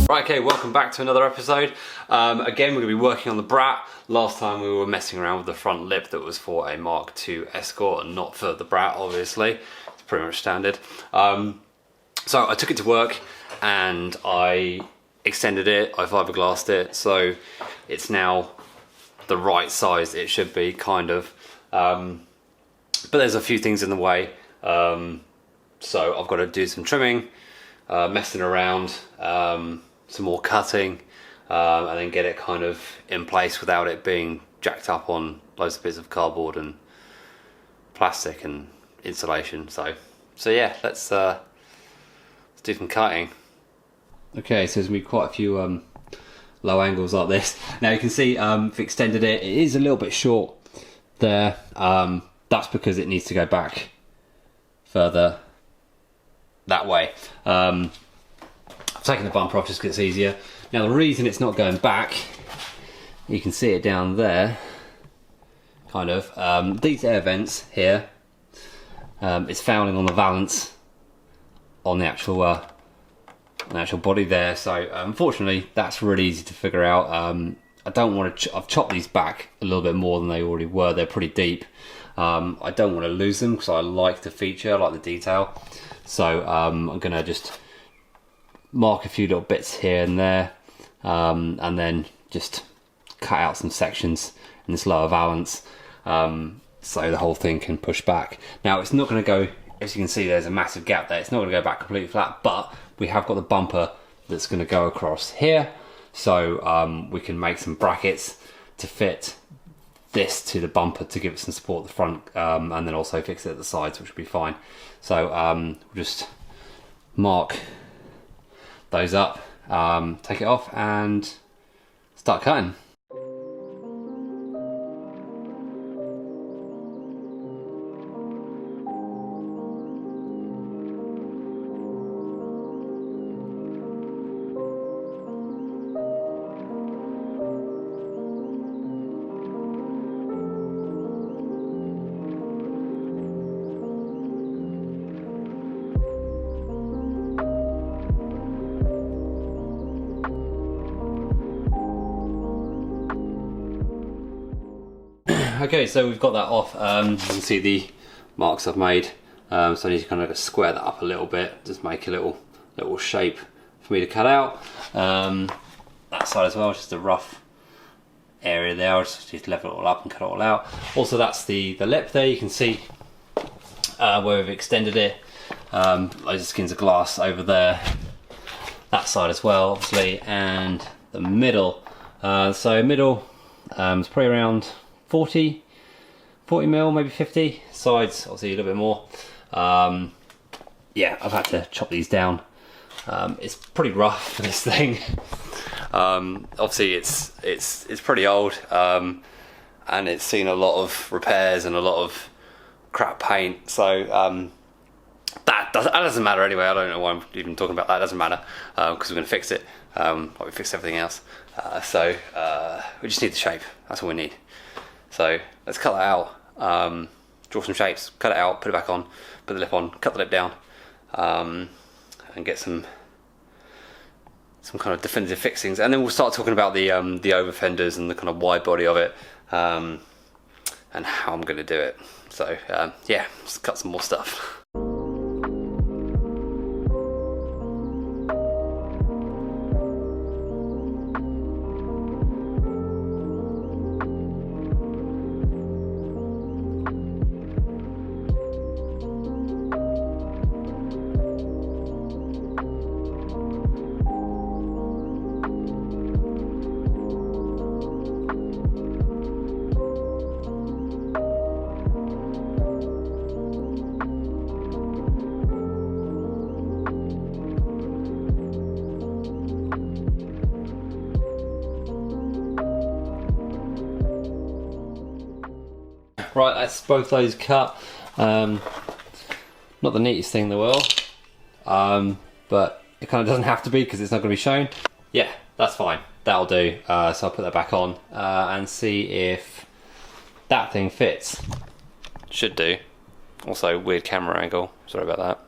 Right, okay, welcome back to another episode. Again, we're going to be working on the Brat. Last time we were messing around with the front lip that was for a Mark II Escort and not for the Brat, obviously. It's pretty much standard. So I took it to work and I extended it, I fiberglassed it, so it's now the right size it should be, kind of. But there's a few things in the way. So I've got to do some trimming, messing around, some more cutting, and then get it kind of in place without it being jacked up on loads of bits of cardboard and plastic and insulation. So yeah, let's do some cutting. Okay, so there's gonna be quite a few low angles like this. Now you can see I've extended it. It is a little bit short there. That's because it needs to go back further that way. I've taken the bumper off just because it's easier. Now the reason it's not going back, you can see it down there, kind of. These air vents here, it's fouling on the valance on the actual body there. So unfortunately, that's really easy to figure out. I don't want to. I've chopped these back a little bit more than they already were. They're pretty deep. I don't want to lose them because I like the feature, I like the detail. So I'm gonna just mark a few little bits here and there, and then just cut out some sections in this lower valance, so the whole thing can push back. Now it's not going to go, as you can see there's a massive gap there, it's not going to go back completely flat, but we have got the bumper that's going to go across here, so we can make some brackets to fit this to the bumper to give it some support at the front, and then also fix it at the sides, which will be fine. So we'll just mark those up, take it off and start cutting. Okay, so we've got that off. You can see the marks I've made. So I need to kind of square that up a little bit, just make a little shape for me to cut out. That side as well, just a rough area there. I'll just need to level it all up and cut it all out. Also, that's the lip there. You can see where we've extended it. Loads of skins of glass over there. That side as well, obviously, and the middle. So middle is probably around 40 mil, maybe 50. Sides obviously a little bit more. Yeah, I've had to chop these down. It's pretty rough for this thing. Obviously it's pretty old, and it's seen a lot of repairs and a lot of crap paint, so that doesn't matter anyway. I don't know why I'm even talking about that. It doesn't matter, because we're going to fix it like we fixed everything else. So we just need the shape, that's all we need. So let's cut that out, draw some shapes, cut it out, put it back on, put the lip on, cut the lip down, and get some kind of definitive fixings, and then we'll start talking about the over fenders and the kind of wide body of it, and how I'm going to do it. So yeah, let's cut some more stuff. Right, that's both those cut. Not the neatest thing in the world, but it kind of doesn't have to be because it's not going to be shown. Yeah, that's fine, that'll do. So I'll put that back on and see if that thing fits. Should do. Also, weird camera angle, sorry about that.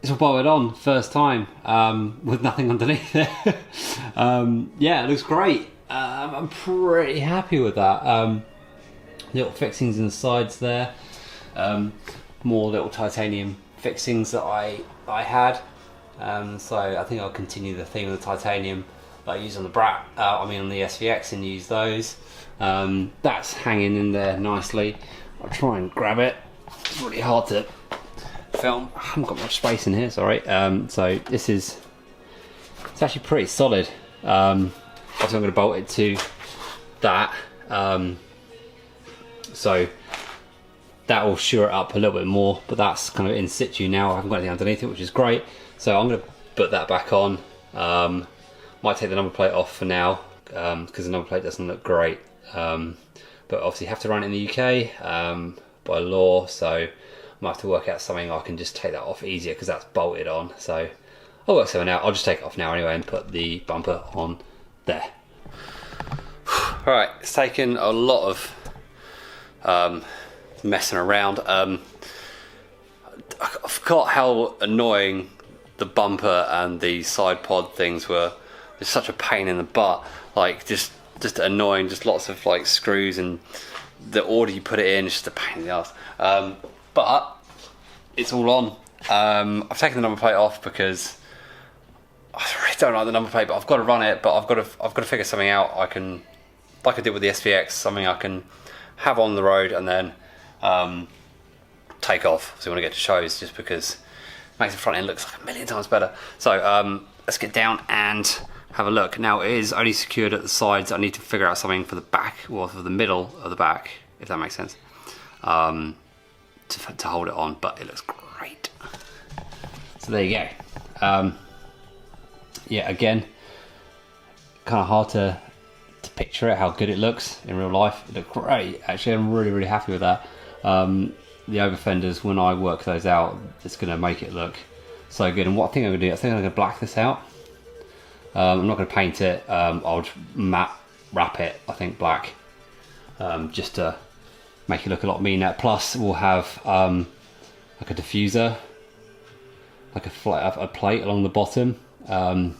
it's all bolted on first time with nothing underneath it. Yeah, it looks great. I'm pretty happy with that. Little fixings in the sides there. More little titanium fixings that I had. So I think I'll continue the theme of the titanium that I use on the Brat, on the SVX, and use those. That's hanging in there nicely. I'll try and grab it. It's really hard to film. I haven't got much space in here, sorry. So it's actually pretty solid. Obviously I'm going to bolt it to that. So that will shore it up a little bit more, but that's kind of in situ now. I haven't got anything underneath it, which is great. So I'm going to put that back on. Might take the number plate off for now, because the number plate doesn't look great. But obviously have to run it in the UK by law, so I might have to work out something I can just take that off easier, because that's bolted on. So I'll work something out. I'll just take it off now anyway and put the bumper on there. Alright, it's taken a lot of messing around. I forgot how annoying the bumper and the side pod things were. It's such a pain in the butt, like just annoying, just lots of like screws, and the order you put it in is just a pain in the ass. But it's all on. I've taken the number plate off because I really don't like the number plate, but I've got to run it. But I've got to figure something out. I can, like I did with the SVX, something I can have on the road and then take off. So when I get to shows, just because it makes the front end look like a million times better. So let's get down and have a look. Now it is only secured at the sides. I need to figure out something for the back, or for the middle of the back, if that makes sense, to hold it on, but it looks great. So there you go. Yeah, again, kind of hard to picture it, how good it looks in real life. It looked great. Actually, I'm really happy with that. The over fenders, when I work those out, it's going to make it look so good. And what I think I'm going to do, I think I'm going to black this out. I'm not going to paint it. I'll just matte wrap it, I think, black, just to make it look a lot meaner. Plus we'll have like a diffuser, like a plate along the bottom. A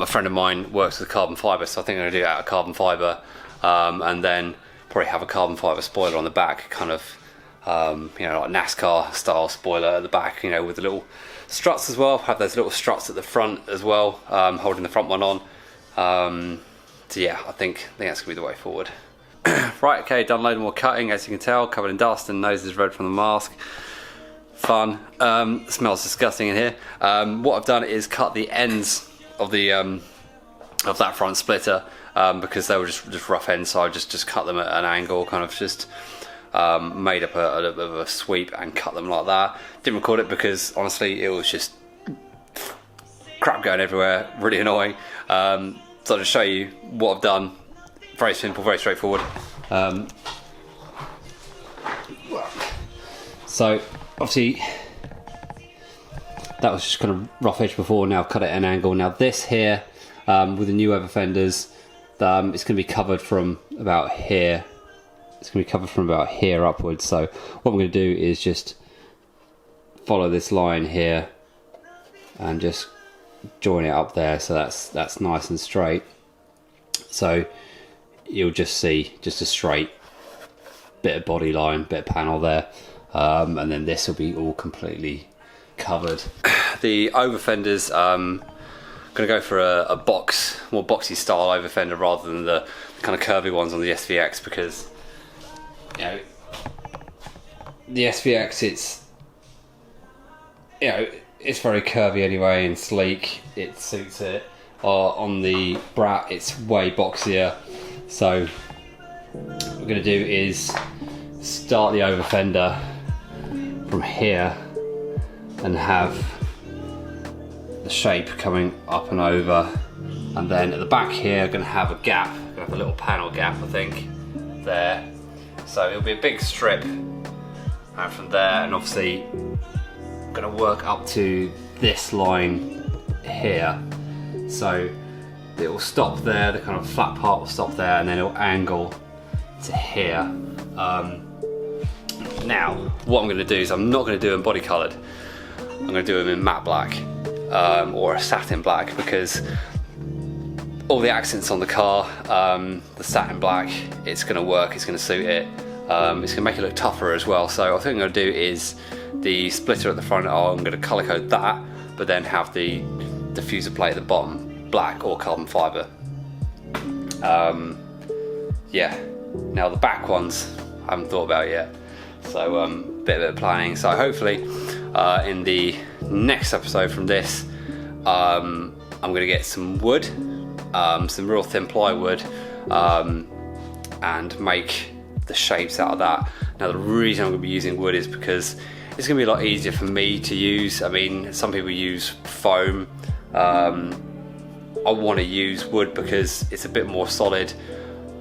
friend of mine works with carbon fibre, so I think I'm going to do it out of carbon fibre, and then probably have a carbon fibre spoiler on the back, kind of you know, like NASCAR style spoiler at the back, you know, with the little struts as well. Have those little struts at the front as well, holding the front one on. So yeah, I think that's gonna be the way forward. Right, okay, done loading more cutting, as you can tell, covered in dust and nose is red from the mask. Fun. Smells disgusting in here. What I've done is cut the ends of the of that front splitter, because they were just rough ends, so I just cut them at an angle, kind of just made up a little bit of a sweep and cut them like that. Didn't record it because honestly it was just crap going everywhere, really annoying. So I'll just show you what I've done. Very simple, very straightforward. So obviously that was just kind of rough edge before. Now I've cut it at an angle. Now this here, with the new over fenders, it's going to be covered from about here. It's going to be covered from about here upwards. So what I'm going to do is just follow this line here and just join it up there, so that's nice and straight. So you'll just see just a straight bit of body line, bit of panel there, and then this will be all completely covered. The over fenders, I'm going to go for a box, more boxy style over fender rather than the kind of curvy ones on the SVX, because you know, the SVX, it's, you know, it's very curvy anyway and sleek. It suits it. On the Brat, it's way boxier. So what we're going to do is start the over fender from here and have the shape coming up and over, and then at the back here I'm going to have a gap. I'm going to have a little panel gap, I think, there. So it'll be a big strip, and from there, and obviously I'm going to work up to this line here. So it will stop there, the kind of flat part will stop there, and then it'll angle to here. Now, what I'm going to do is I'm not going to do them body coloured. I'm going to do them in matte black or a satin black, because all the accents on the car, the satin black, it's going to work, it's going to suit it. It's going to make it look tougher as well. So I think I'm going to do is the splitter at the front, I'm going to colour code that, but then have the diffuser plate at the bottom black or carbon fibre. Yeah, now the back ones I haven't thought about yet, so bit of planning. So hopefully in the next episode from this, I'm going to get some wood, some real thin plywood, and make the shapes out of that. Now the reason I'm going to be using wood is because it's going to be a lot easier for me to use. I mean, some people use foam. I want to use wood because it's a bit more solid.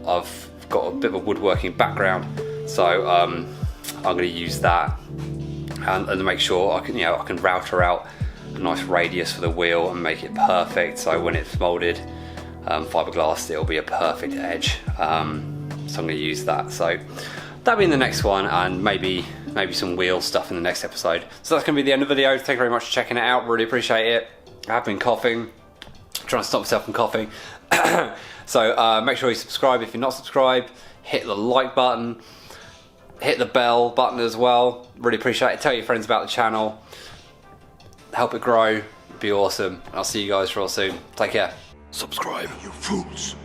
I've got a bit of a woodworking background, so I'm going to use that and to make sure I can router out a nice radius for the wheel and make it perfect. So when it's molded fiberglass, it'll be a perfect edge. So I'm going to use that. So that'll be in the next one, and maybe some wheel stuff in the next episode. So that's going to be the end of the video. Thank you very much for checking it out. Really appreciate it. I have been coughing, trying to stop myself from coughing. So make sure you subscribe if you're not subscribed. Hit the like button. Hit the bell button as well. Really appreciate it. Tell your friends about the channel. Help it grow. It'd be awesome. I'll see you guys real soon. Take care. Subscribe, you fools.